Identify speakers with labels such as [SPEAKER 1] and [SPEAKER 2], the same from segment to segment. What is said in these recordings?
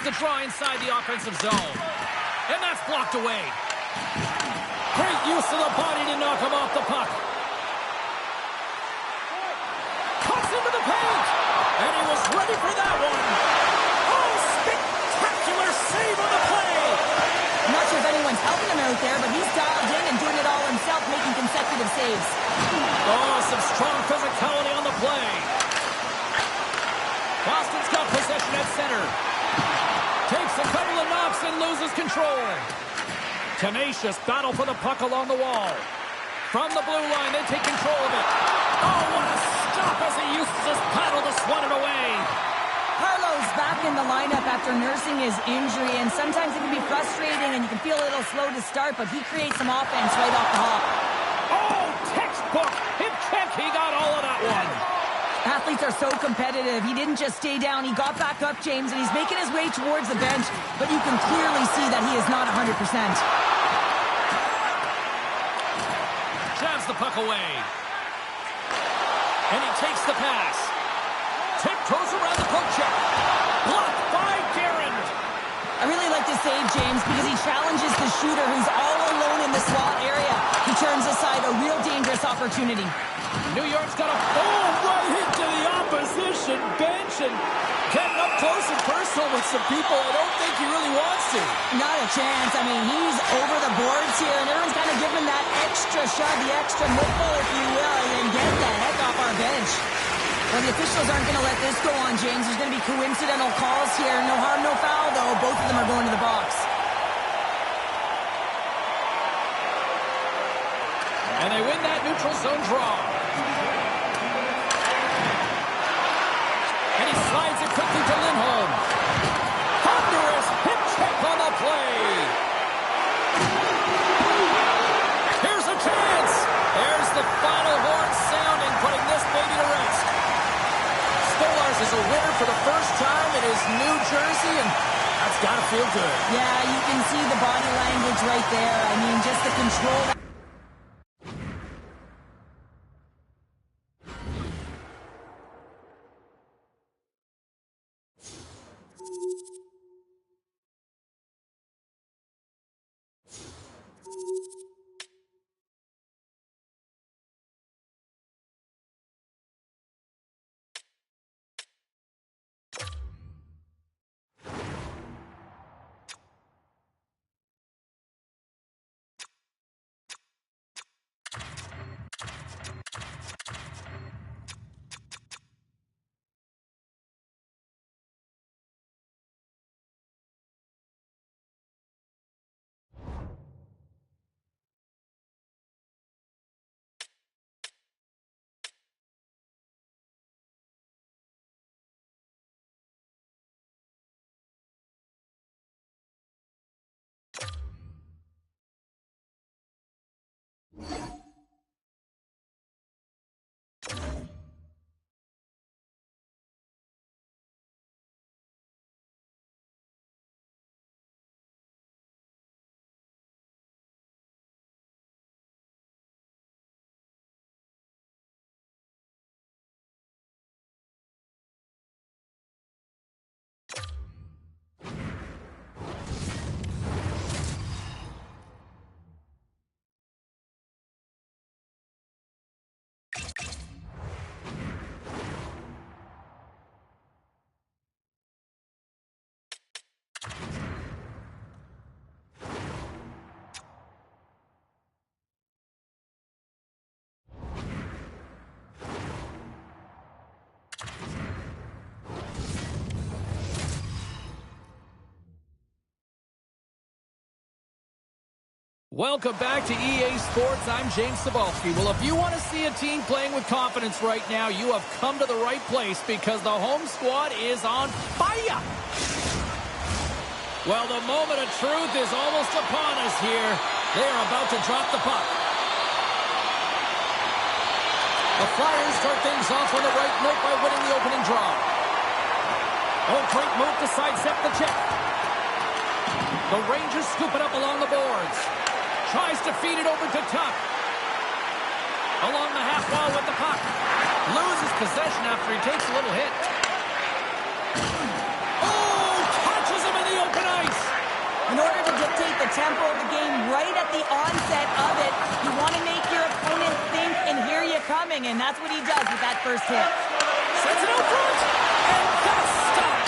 [SPEAKER 1] the draw inside the offensive zone. And that's blocked away. Great use of the body to knock him off the puck. Cuts into the paint. And he was ready for that one. Oh, spectacular save on the play.
[SPEAKER 2] I'm not sure if anyone's helping him out there, but he's dialed in and doing it all himself, making consecutive saves.
[SPEAKER 1] Oh, some strong physicality on the play. Boston's got possession at center. Takes a couple of knocks and loses control. Tenacious battle for the puck along the wall. From the blue line, they take control of it. Oh, what a stop as he uses his paddle to swat it away.
[SPEAKER 2] Carlo's back in the lineup after nursing his injury, and sometimes it can be frustrating and you can feel a little slow to start, but he creates some offense right off the hop.
[SPEAKER 1] Oh, textbook. Hip check. He got all of that one.
[SPEAKER 2] Athletes are so competitive. He didn't just stay down. He got back up, James, and he's making his way towards the bench, but you can clearly see that he is not 100%.
[SPEAKER 1] Jabs the puck away. And he takes the pass. Tiptoes around the poke check. Blocked by Guerin.
[SPEAKER 2] I really like to save James because he challenges the shooter who's all alone in the slot area. He turns aside a real dangerous opportunity.
[SPEAKER 1] New York's got a right into the opposition bench and getting up close and personal with some people I don't think he really wants to.
[SPEAKER 2] Not a chance. I mean, he's over the boards here, and everyone's kind of giving that extra shove, the extra nipple, if you will, and get the heck off our bench. Well, the officials aren't going to let this go on, James. There's going to be coincidental calls here. No harm, no foul, though. Both of them are going to the box.
[SPEAKER 1] And they win that neutral zone draw. And he slides it quickly to Lindholm. Thunderous hip check on the play. Here's a chance. There's the final horn sounding, putting this baby to rest. Stolarz is a winner for the first time in his New Jersey, and that's got to feel good.
[SPEAKER 2] Yeah, you can see the body language right there. I mean, just the control.
[SPEAKER 1] Welcome back to EA Sports. I'm James Cybulski. Well, if you want to see a team playing with confidence right now, you have come to the right place because the home squad is on fire. Well, the moment of truth is almost upon us here. They are about to drop the puck. The Flyers start things off on the right note by winning the opening draw. Oh, great move to sidestep the check. The Rangers scoop it up along the boards. Tries to feed it over to Tuch. Along the half wall with the puck. Loses possession after he takes a little hit. Oh, catches him
[SPEAKER 2] tempo of the game right at the onset of it. You want to make your opponent think and hear you coming, and that's what he does with that first hit.
[SPEAKER 1] Sends it out front, and that's stopped.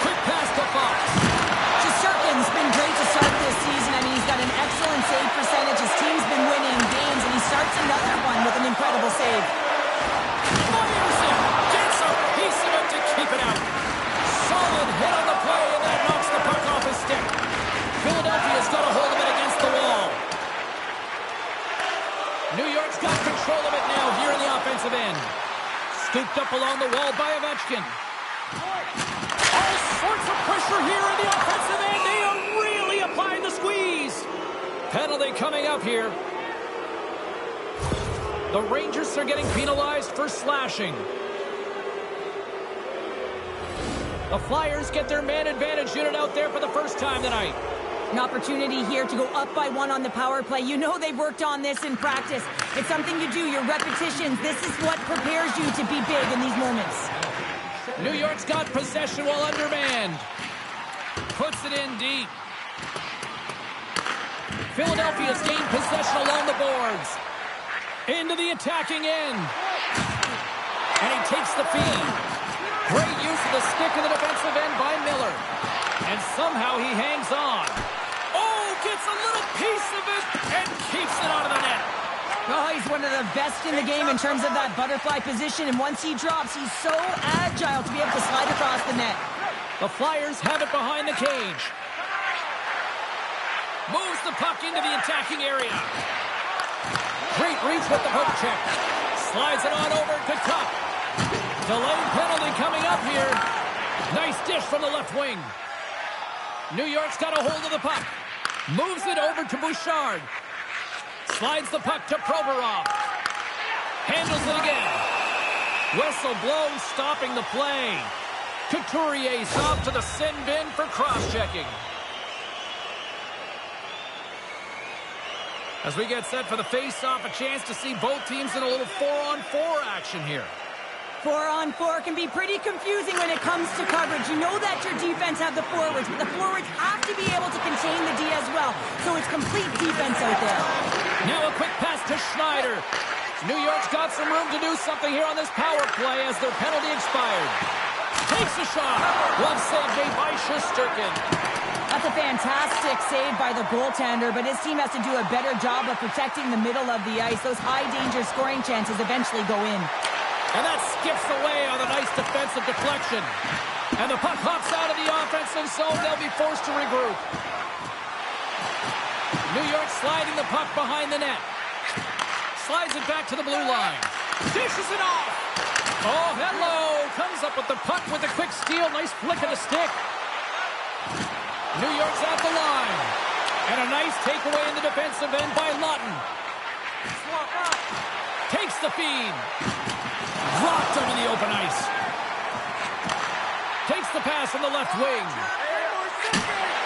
[SPEAKER 1] Quick pass to Fox.
[SPEAKER 2] Shesterkin's been great to start this season. I mean, he's got an excellent save percentage. His team's been winning games, and he starts another one with an incredible save.
[SPEAKER 1] Fires it. Gets him. He's about to keep it out. Solid hit on the play, and that knocks the puck off his stick. Philadelphia's got a hold of it against the wall. New York's got control of it now here in the offensive end. Scooped up along the wall by Ovechkin. All sorts of pressure here in the offensive end. They are really applying the squeeze. Penalty coming up here. The Rangers are getting penalized for slashing. The Flyers get their man advantage unit out there for the first time tonight.
[SPEAKER 2] An opportunity here to go up by one on the power play. You know they've worked on this in practice. It's something you do, your repetitions. This is what prepares you to be big in these moments.
[SPEAKER 1] New York's got possession while undermanned. Puts it in deep. Philadelphia's gained possession along the boards. Into the attacking end. And he takes the feed. Great use of the stick in the defensive end by Miller. And somehow he hangs on. Oh, gets a little piece of it and keeps it out of the net.
[SPEAKER 2] Oh, he's one of the best in the game in terms of that butterfly position. And once he drops, he's so agile to be able to slide across the net.
[SPEAKER 1] The Flyers have it behind the cage. Moves the puck into the attacking area. Great reach with the poke check. Slides it on over to Tuck. Delayed penalty coming up here. Nice dish from the left wing. New York's got a hold of the puck. Moves it over to Bouchard. Slides the puck to Provorov. Handles it again. Whistle blows, stopping the play. Couturier's off to the sin bin for cross-checking. As we get set for the face-off, a chance to see both teams in a little 4-on-4 action here.
[SPEAKER 2] 4-on-4 can be pretty confusing when it comes to coverage. You know that your defense have the forwards, but the forwards have to be able to contain the D as well. So it's complete defense out there.
[SPEAKER 1] Now a quick pass to Schneider. New York's got some room to do something here on this power play as their penalty expired. Takes a shot. Glove save made by Shesterkin.
[SPEAKER 2] That's a fantastic save by the goaltender, but his team has to do a better job of protecting the middle of the ice. Those high-danger scoring chances eventually go in.
[SPEAKER 1] And that skips away on a nice defensive deflection. And the puck hops out of the offensive zone. They'll be forced to regroup. New York sliding the puck behind the net. Slides it back to the blue line. Dishes it off. Oh, hello. Comes up with the puck with a quick steal. Nice flick of the stick. New York's at the line. And a nice takeaway in the defensive end by Lawton. Takes the feed. Dropped over the open ice. Takes the pass from the left wing.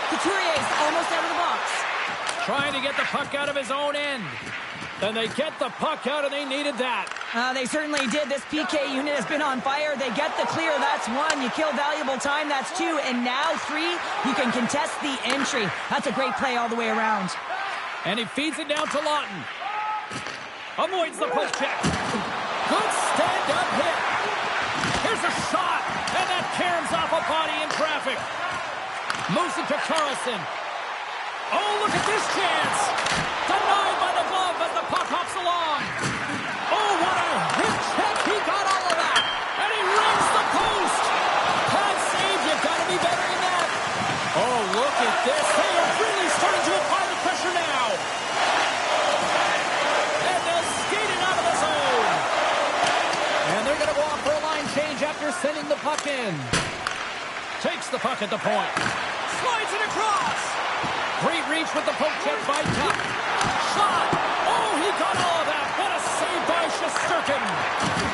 [SPEAKER 2] Couturier's almost out of the box.
[SPEAKER 1] Trying to get the puck out of his own end. Then they get the puck out, and they needed that.
[SPEAKER 2] They certainly did. This PK unit has been on fire. They get the clear. That's one. You kill valuable time. That's two. And now three, you can contest the entry. That's a great play all the way around.
[SPEAKER 1] And he feeds it down to Lawton. Avoids the poke check. Good stand-up hit. Here's a shot. And that caroms off a body in traffic. Moves it to Carlson. Oh, look at this chance. Denied by the glove as the puck hops along. Oh, what a hit check. He got all of that. And he rings the post. Pad save. You've got to be better than that. Oh, look at this. They are really starting to apply the pressure now. And they'll skate it out of the zone. And they're going to go off for a line change after sending the puck in. Takes the puck at the point. Slides it across. Great reach with the poke check by Tuck. Shot. Oh, he got all of that. What a save by Shesterkin.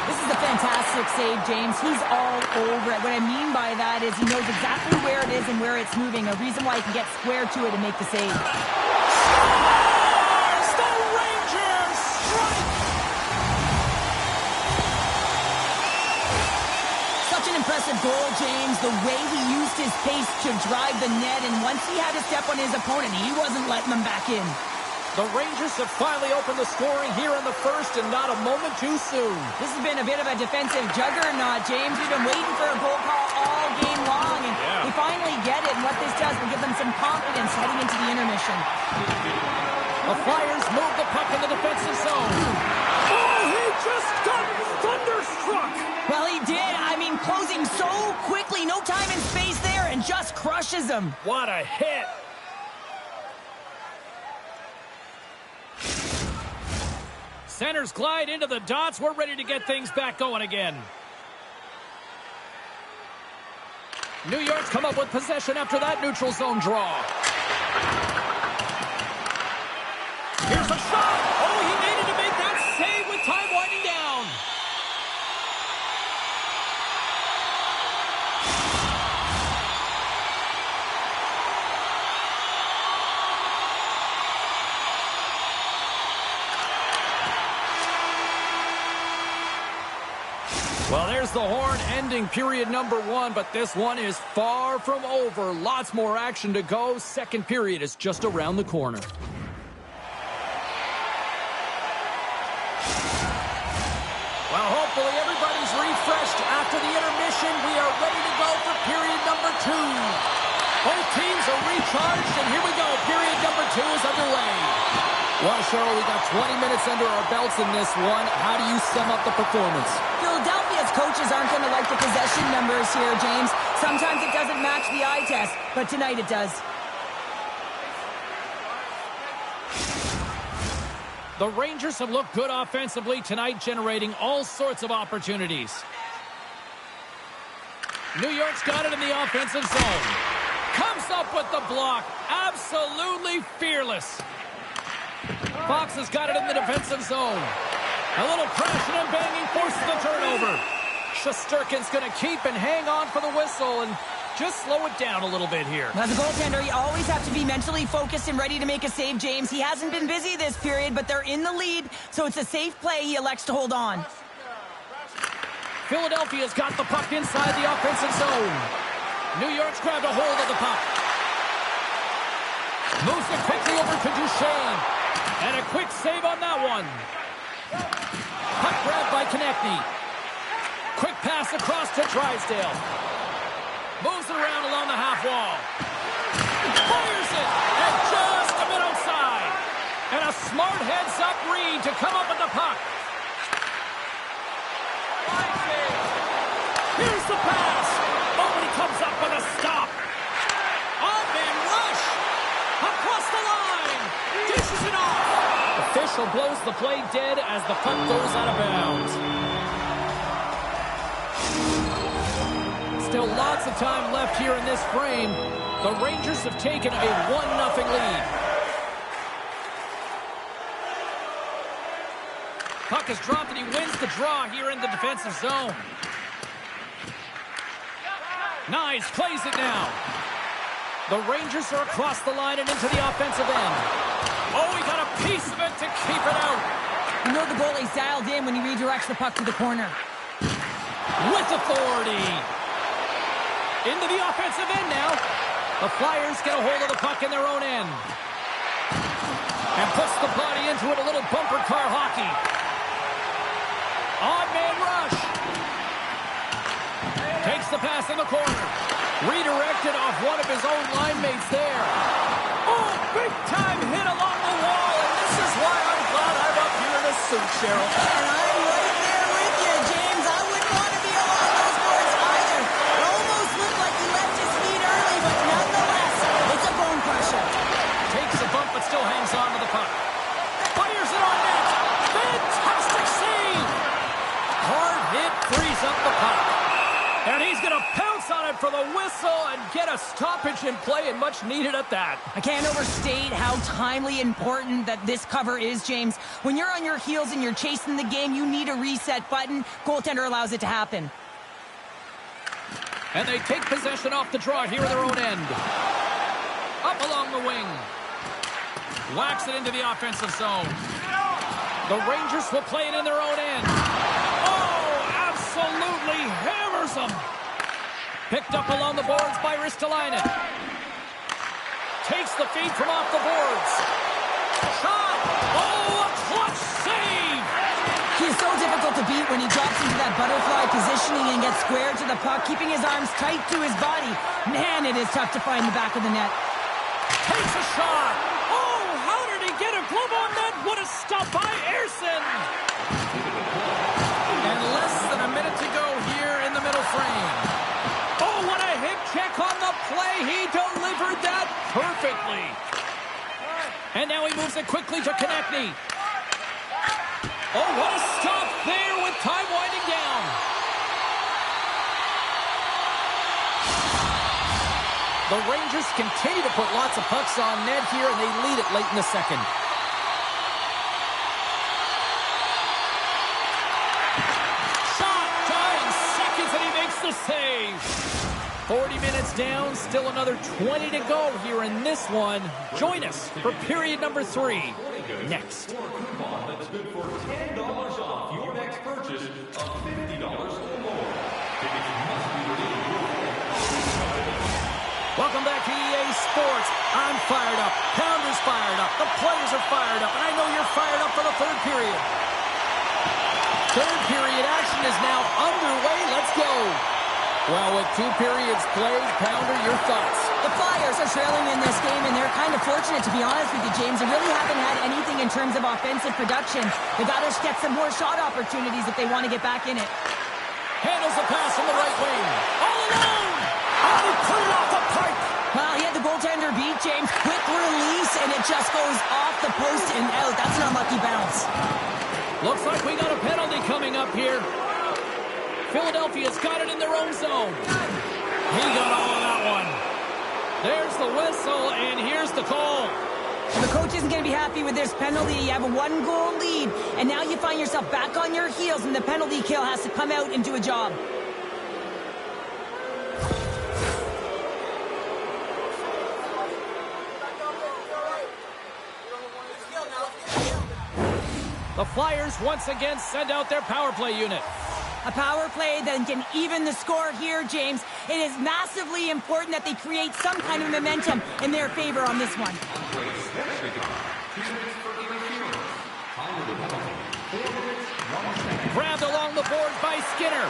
[SPEAKER 2] This is a fantastic save, James. He's all over it. What I mean by that is he knows exactly where it is and where it's moving. A reason why he can get square to it and make the save.
[SPEAKER 1] Scores! The Rangers strike!
[SPEAKER 2] Such an impressive goal, James, the way he used his pace to drive the net, and once he had a step on his opponent, he wasn't letting them back in.
[SPEAKER 1] The Rangers have finally opened the scoring here in the first, and not a moment too soon.
[SPEAKER 2] This has been a bit of a defensive juggernaut, James. We've been waiting for a goal call all game long, and we finally get it, and what this does will give them some confidence heading into the intermission.
[SPEAKER 1] The Flyers move the puck in the defensive zone. Oh, he just got thunderstruck!
[SPEAKER 2] Well, he did. I mean, closing so quickly, no time and space there, and just crushes him.
[SPEAKER 1] What a hit! Centers glide into the dots. We're ready to get things back going again. New York's come up with possession after that neutral zone draw. Here's a shot. Oh, he needed to make that save with time winding down. Well, there's the horn ending period number 1, but this one is far from over. Lots more action to go. Second period is just around the corner. Well, hopefully everybody's refreshed after the intermission. We are ready to go for period number 2. Both teams are recharged, and here we go. Period number 2 is underway. Well, Cheryl, we got 20 minutes under our belts in this one. How do you sum up the performance?
[SPEAKER 2] Philadelphia's coaches aren't going to like the possession numbers here, James. Sometimes it doesn't match the eye test, but tonight it does.
[SPEAKER 1] The Rangers have looked good offensively tonight, generating all sorts of opportunities. New York's got it in the offensive zone. Comes up with the block. Absolutely fearless. Fox has got it in the defensive zone. A little crashing and banging forces the turnover. Shesterkin's going to keep and hang on for the whistle and just slow it down a little bit here.
[SPEAKER 2] As a goaltender, you always have to be mentally focused and ready to make a save, James. He hasn't been busy this period, but they're in the lead, so it's a safe play. He elects to hold on.
[SPEAKER 1] Philadelphia's got the puck inside the offensive zone. New York's grabbed a hold of the puck. Moves it quickly over to Duchesne. And a quick save on that one. Puck grabbed by Konechny. Quick pass across to Drysdale. Moves it around along the half wall. Fires it. And just a bit outside. And a smart heads-up read to come up with the puck. Here's the pass. Oh, and he comes up with a stop. On-man rush. Across the line. Dishes it off. Official blows the play dead as the puck goes out of bounds. Still lots of time left here in this frame. The Rangers have taken a 1-0 lead. Puck is dropped and he wins the draw here in the defensive zone. Nice, plays it now. The Rangers are across the line and into the offensive end. Oh, he got a piece of it to keep it out.
[SPEAKER 2] You know the goalie's dialed in when he redirects the puck to the corner.
[SPEAKER 1] With authority. Into the offensive end now. The Flyers get a hold of the puck in their own end. And puts the body into it, a little bumper car hockey. Odd man rush. Takes the pass in the corner. Redirected off one of his own line mates there. Oh, big time hit along the wall. And this is why I'm glad I'm up here in a suit, Cheryl.
[SPEAKER 2] And I'm right there with you, James. I wouldn't want to be along those boards either. It almost looked like he left his feet early, but nonetheless, it's a bone crusher.
[SPEAKER 1] Takes a bump, but still hangs on to the puck. Fires it on net. Fantastic save. Hard hit, frees up the puck. And he's going to pounce on it for the whistle and get a stoppage in play, and much needed at that.
[SPEAKER 2] I can't overstate how timely important that this cover is, James. When you're on your heels and you're chasing the game, you need a reset button. Goaltender allows it to happen.
[SPEAKER 1] And they take possession off the draw here in their own end. Up along the wing. Whacks it into the offensive zone. The Rangers will play it in their own end. Oh, absolutely hammers them. Picked up along the boards by Ristolainen. Takes the feed from off the boards. Shot! Oh, a clutch save!
[SPEAKER 2] He's so difficult to beat when he drops into that butterfly positioning and gets squared to the puck, keeping his arms tight to his body. Man, it is tough to find the back of the net.
[SPEAKER 1] Takes a shot! Oh, how did he get a glove on that? What a stop by Ersson! And less than a minute to go here in the middle frame. Oh, what a hip check on the play. He delivered that perfectly. And now he moves it quickly to Konechny. Oh, what a stop there with time winding down. The Rangers continue to put lots of pucks on net here, and they lead it late in the second. Shot! Dying seconds, and he makes the save. 40 minutes down, still another 20 to go here in this one. Join us for period number 3 next.
[SPEAKER 3] That's good for $10 off your next purchase of $50 or more. Tickets must be redeemed.
[SPEAKER 1] Welcome back to EA Sports. I'm fired up. Pounder's fired up. The players are fired up. And I know you're fired up for the third period. Third period action is now underway. Let's go. Well, with 2 periods played, Pounder, your thoughts?
[SPEAKER 2] The Flyers are trailing in this game, and they're kind of fortunate, to be honest with you, James. They really haven't had anything in terms of offensive production. They got to get some more shot opportunities if they want to get back in it.
[SPEAKER 1] Handles the pass from the right wing. All alone! Oh, he put it off the pipe!
[SPEAKER 2] Well, he had the goaltender beat, James. Quick release, and it just goes off the post and out. That's an unlucky bounce.
[SPEAKER 1] Looks like we got a penalty coming up here. Philadelphia's got it in their own zone. He got all of that one. There's the whistle, and here's the call.
[SPEAKER 2] The coach isn't going to be happy with this penalty. You have a 1-goal lead, and now you find yourself back on your heels, and the penalty kill has to come out and do a job.
[SPEAKER 1] The Flyers once again send out their power play unit.
[SPEAKER 2] A power play that can even the score here, James. It is massively important that they create some kind of momentum in their favor on this one.
[SPEAKER 1] Grabbed along the boards by Skinner.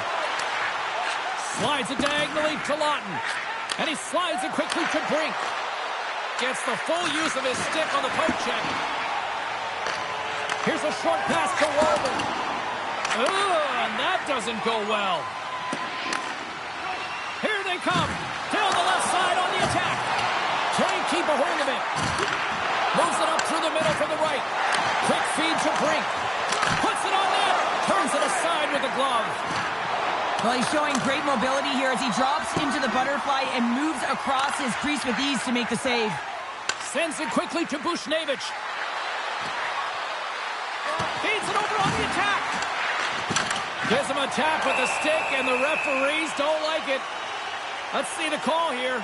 [SPEAKER 1] Slides it diagonally to Lawton. And he slides it quickly to Brink. Gets the full use of his stick on the poke check. Here's a short pass to Walden. And that doesn't go well. Here they come. Down the left side on the attack. Trying to keep a hold of it. Moves it up through the middle from the right. Quick feed to Brink. Puts it on net. Turns it aside with a glove.
[SPEAKER 2] Well, he's showing great mobility here as he drops into the butterfly and moves across his crease with ease to make the save.
[SPEAKER 1] Sends it quickly to Buchnevich. Feeds it over on the attack. Gives him a tap with the stick, and the referees don't like it. Let's see the call here.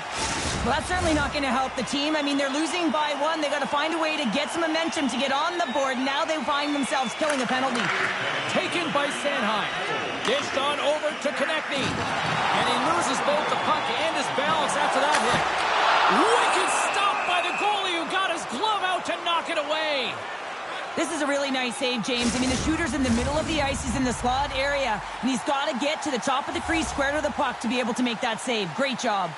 [SPEAKER 2] Well, that's certainly not going to help the team. I mean, they're losing by 1. They got to find a way to get some momentum to get on the board. Now they find themselves killing a penalty.
[SPEAKER 1] Taken by Sanheim. Dished on over to Konechny. And he loses both the puck and his balance after that hit. Wicked stop by the goalie who got his glove out to knock it away.
[SPEAKER 2] This is a really nice save, James. I mean, the shooter's in the middle of the ice. He's in the slot area, and he's got to get to the top of the crease, square to the puck, to be able to make that save. Great job.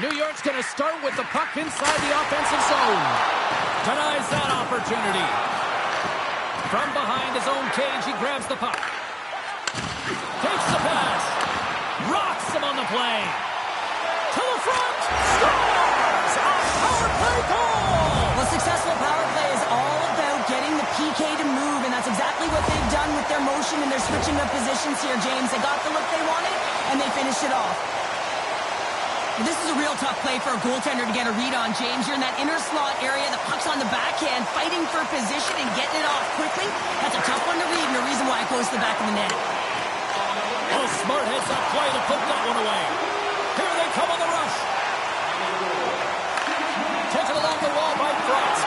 [SPEAKER 1] New York's going to start with the puck inside the offensive zone. Denies that opportunity. From behind his own cage, he grabs the puck. Takes the pass. Rocks him on the play. To the front. Scores! A power play goal!
[SPEAKER 2] Well, successful power play is all about getting the PK to move, and that's exactly what they've done with their motion and their switching of positions here, James. They got the look they wanted, and they finished it off. This is a real tough play for a goaltender to get a read on, James. You're in that inner slot area. The puck's on the backhand, fighting for position and getting it off quickly. That's a tough one to read, and the reason why it goes to the back of the net.
[SPEAKER 1] Oh, smart hits that play to put that one away. Here they come on the rush. Taken along the wall by Frost.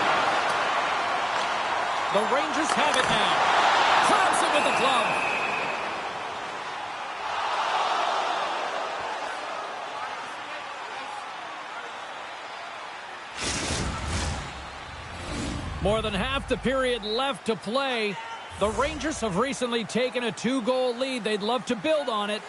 [SPEAKER 1] The Rangers have it now. Grabs it with the glove. More than half the period left to play. The Rangers have recently taken a 2-goal lead. They'd love to build on it.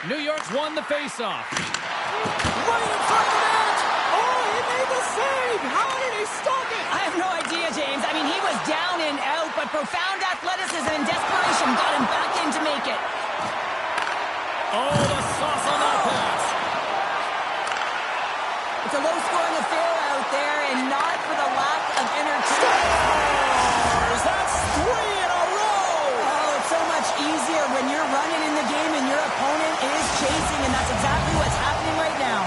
[SPEAKER 1] New York's won the faceoff. Right in front of the net! Oh, he made the save! How did he stop it?
[SPEAKER 2] I have no idea, James. I mean, he was down and out, but profound athleticism and desperation got him back in to make it.
[SPEAKER 1] Oh, the sauce on that pass.
[SPEAKER 2] It's a low-scoring affair out there, and not for the lack of entertainment.
[SPEAKER 1] Scores! That's 3 in a row!
[SPEAKER 2] Oh, it's so much easier when you're running in the game and your opponent is chasing, and that's exactly what's happening right now.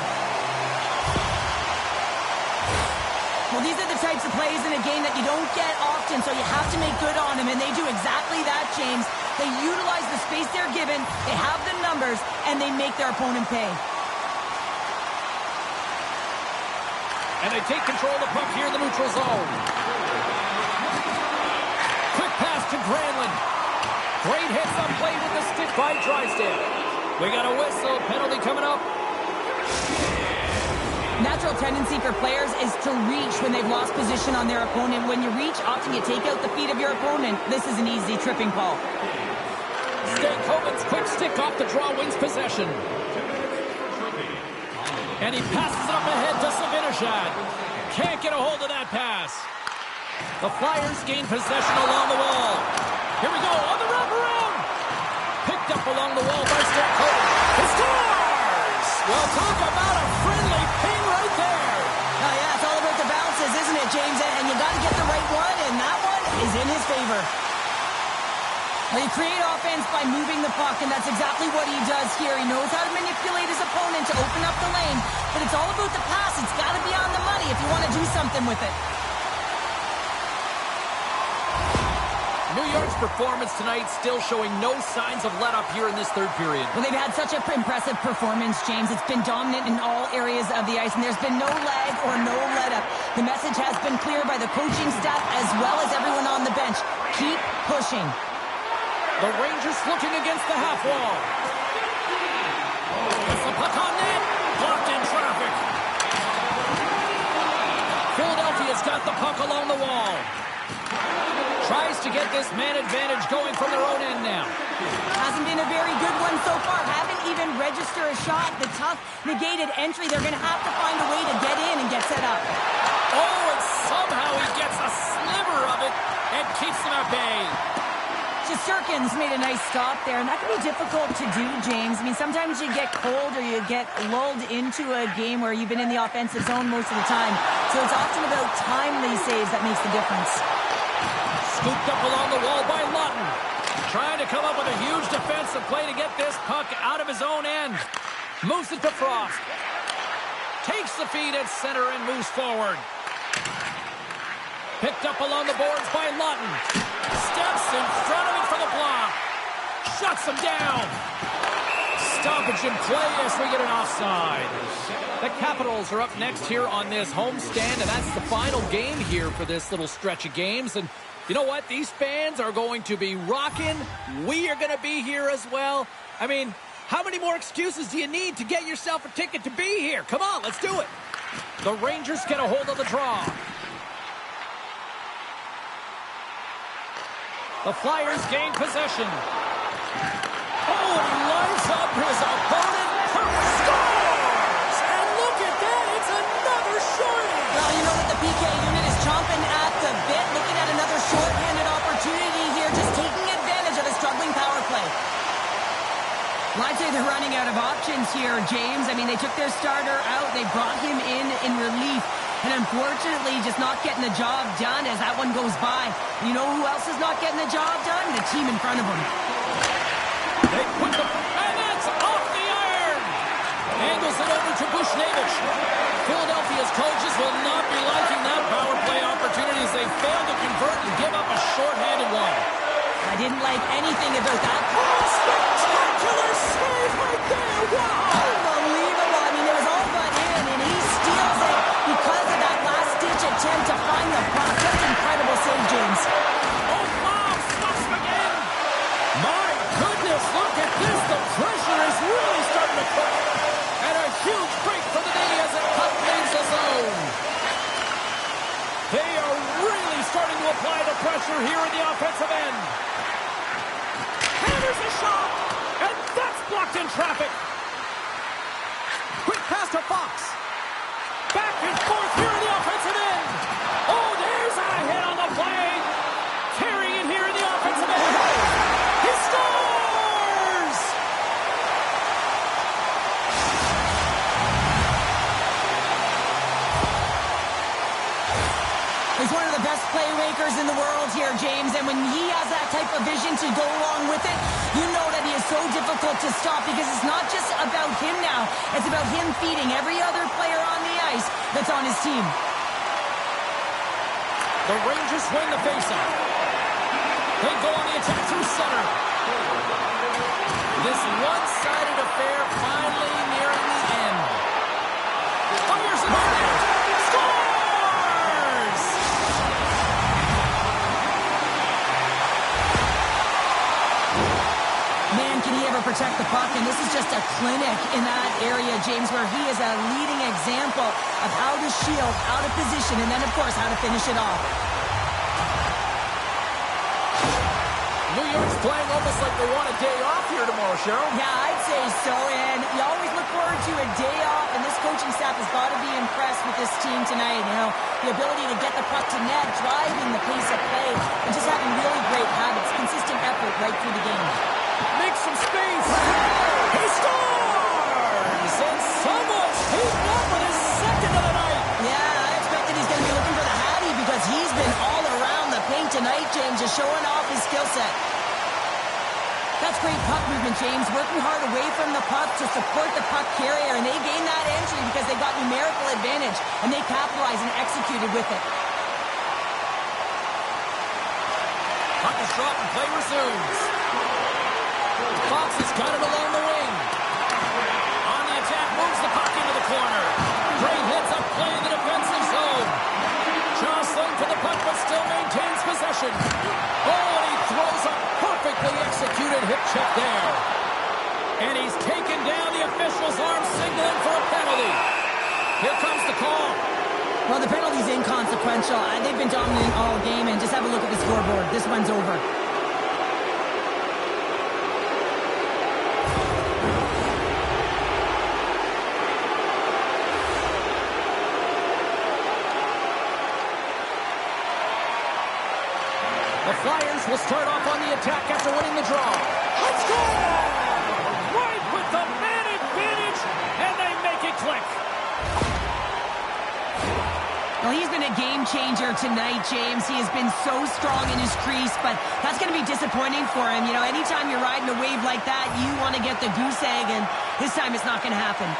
[SPEAKER 2] Well, these are the types of plays in a game that you don't get often, so you have to make good on them, and they do exactly that, James. They utilize the space they're given, they have the numbers, and they make their opponent pay.
[SPEAKER 1] And they take control of the puck here in the neutral zone. Quick pass to Granlund. Great hits up play with the stick by Drysdale. We got a whistle. Penalty coming up.
[SPEAKER 2] Natural tendency for players is to reach when they've lost position on their opponent. When you reach, often you take out the feet of your opponent. This is an easy tripping call.
[SPEAKER 1] Stankoven's quick stick off the draw wins possession. And he passes it up ahead to Zibanejad. Can't get a hold of that pass. The Flyers gain possession along the wall. Here we go on the wraparound. Picked up along the wall by Stankoven. He scores! Well, talk about a friendly ping right there.
[SPEAKER 2] Oh, yeah, it's all about the bounces, isn't it, James? And you got to get the right one, and that one is in his favor. They create offense by moving the puck, and that's exactly what he does here. He knows how to manipulate his opponent to open up the lane, but it's all about the pass. It's got to be on the money if you want to do something with it.
[SPEAKER 1] New York's performance tonight still showing no signs of let-up here in this third period.
[SPEAKER 2] Well, they've had such an impressive performance, James. It's been dominant in all areas of the ice, and there's been no lag or no let-up. The message has been clear by the coaching staff as well as everyone on the bench. Keep pushing.
[SPEAKER 1] The Rangers looking against the half wall. It's the puck on net. Blocked in traffic. Philadelphia's got the puck along the wall. Tries to get this man advantage going from their own end now.
[SPEAKER 2] Hasn't been a very good one so far. Haven't even registered a shot. The tough negated entry. They're going to have to find a way to get in and get set up.
[SPEAKER 1] Oh, and somehow he gets a sliver of it and keeps them at bay.
[SPEAKER 2] Shesterkin's made a nice stop there, and that can be difficult to do, James. I mean, sometimes you get cold or you get lulled into a game where you've been in the offensive zone most of the time. So it's often about timely saves that makes the difference.
[SPEAKER 1] Scooped up along the wall by Lawton. Trying to come up with a huge defensive play to get this puck out of his own end. Moves it to Frost. Takes the feed at center and moves forward. Picked up along the boards by Lawton. Steps in front of it for the block. Shuts him down. Stoppage in play as we get an offside. The Capitals are up next here on this homestand, and that's the final game here for this little stretch of games. And you know what? These fans are going to be rocking. We are going to be here as well. I mean, how many more excuses do you need to get yourself a ticket to be here? Come on, let's do it. The Rangers get a hold of the draw. The Flyers gain possession. Oh, and he lines up his opponent. Scores! And look at that, it's another shorting.
[SPEAKER 2] Well, you know what? The PK unit is chomping at the bit, looking at another shorthanded opportunity here, just taking advantage of a struggling power play. Well, I'd say they're running out of options here, James. I mean, they took their starter out. They brought him in relief. And unfortunately, just not getting the job done as that one goes by. You know who else is not getting the job done? The team in front of them.
[SPEAKER 1] They put the... And that's off the iron! Angles it over to Buchnevich. Philadelphia's coaches will not be liking that power play opportunity as they fail to convert and give up a shorthanded one.
[SPEAKER 2] I didn't like anything about that.
[SPEAKER 1] Oh, spectacular save right there! Wow!
[SPEAKER 2] Unbelievable. I mean, it was all but in, and he steals it because of that last-ditch attempt to find the puck. Just incredible save, James.
[SPEAKER 1] Oh, wow! Stops again! My goodness, look at this! The pressure is really starting to cook. And a huge break for the day as the puck leaves the zone. They are apply the pressure here in the offensive end. Hammers a shot, and that's blocked in traffic. Quick pass to Fox. Back and forth here in the offensive end. Oh, there's a hit on the play. Carrying it here in the offensive end. He scores!
[SPEAKER 2] He's one of the best playmakers in the world here, James, and when he has that type of vision to go along with it, you know that he is so difficult to stop because it's not just about him now. It's about him feeding every other player on the ice that's on his team.
[SPEAKER 1] The Rangers win the faceoff. They go on the attack through center. This one-sided affair finally nearing the end. Fires it on it. Scores!
[SPEAKER 2] Man, can he ever protect the puck? And this is just a clinic in that area, James, where he is a leading example of how to shield, how to position, and then, of course, how to finish it off.
[SPEAKER 1] New York's playing almost like they want a day off here tomorrow, Cheryl.
[SPEAKER 2] Yeah, I'd say so, and you always look forward to a day off, and this coaching staff has got to be impressed with this team tonight. You know, the ability to get the puck to net, driving the pace of play, and just having really great habits, consistent effort right through the game.
[SPEAKER 1] Makes some space. He scores! And someone's heating up with his second of the night.
[SPEAKER 2] Yeah, I expected he's going to be looking for the Hattie because he's been all around the paint tonight, James, just showing off his skill set. That's great puck movement, James. Working hard away from the puck to support the puck carrier, and they gained that entry because they got numerical advantage, and they capitalized and executed with it.
[SPEAKER 1] Puck is dropped and play resumes. Fox is got it along the wing. On the attack, moves the puck into the corner. Great hits up play in the defensive zone. Jostling for the puck, but still maintains possession. Oh, and he throws a perfectly executed hip check there. And he's taken down. The official's arm signaling for a penalty. Here comes the call.
[SPEAKER 2] Well, the penalty's inconsequential. They've been dominant all game, and just have a look at the scoreboard. This one's over.
[SPEAKER 1] The Flyers will start off on the attack after winning the draw. Let's go! Right with the man advantage, and they make it click.
[SPEAKER 2] Well, he's been a game changer tonight, James. He has been so strong in his crease, but that's going to be disappointing for him. You know, anytime you're riding a wave like that, you want to get the goose egg, and this time it's not going to happen.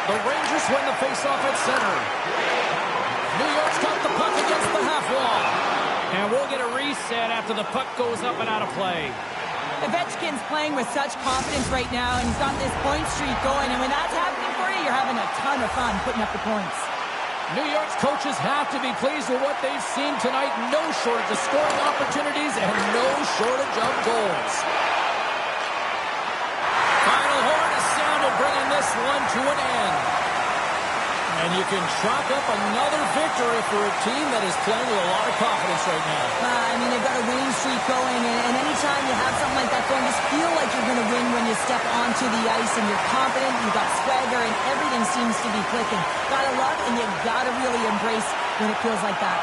[SPEAKER 1] The Rangers win the faceoff at center. New York's got the puck against the half wall. And we'll get a reset after the puck goes up and out of play.
[SPEAKER 2] Ovechkin's playing with such confidence right now, and he's got this point streak going. And when that's happening for you, you're having a ton of fun putting up the points.
[SPEAKER 1] New York's coaches have to be pleased with what they've seen tonight. No shortage of scoring opportunities and no shortage of goals. Final horn is sounded, bringing this one to an end. And you can chalk up another victory for a team that is playing with a lot of confidence right now.
[SPEAKER 2] I mean, they've got a winning streak going, and anytime you have something like that going, just feel like you're going to win when you step onto the ice, and you're confident, you've got swagger, and everything seems to be clicking. Gotta love, and you gotta really embrace when it feels like that.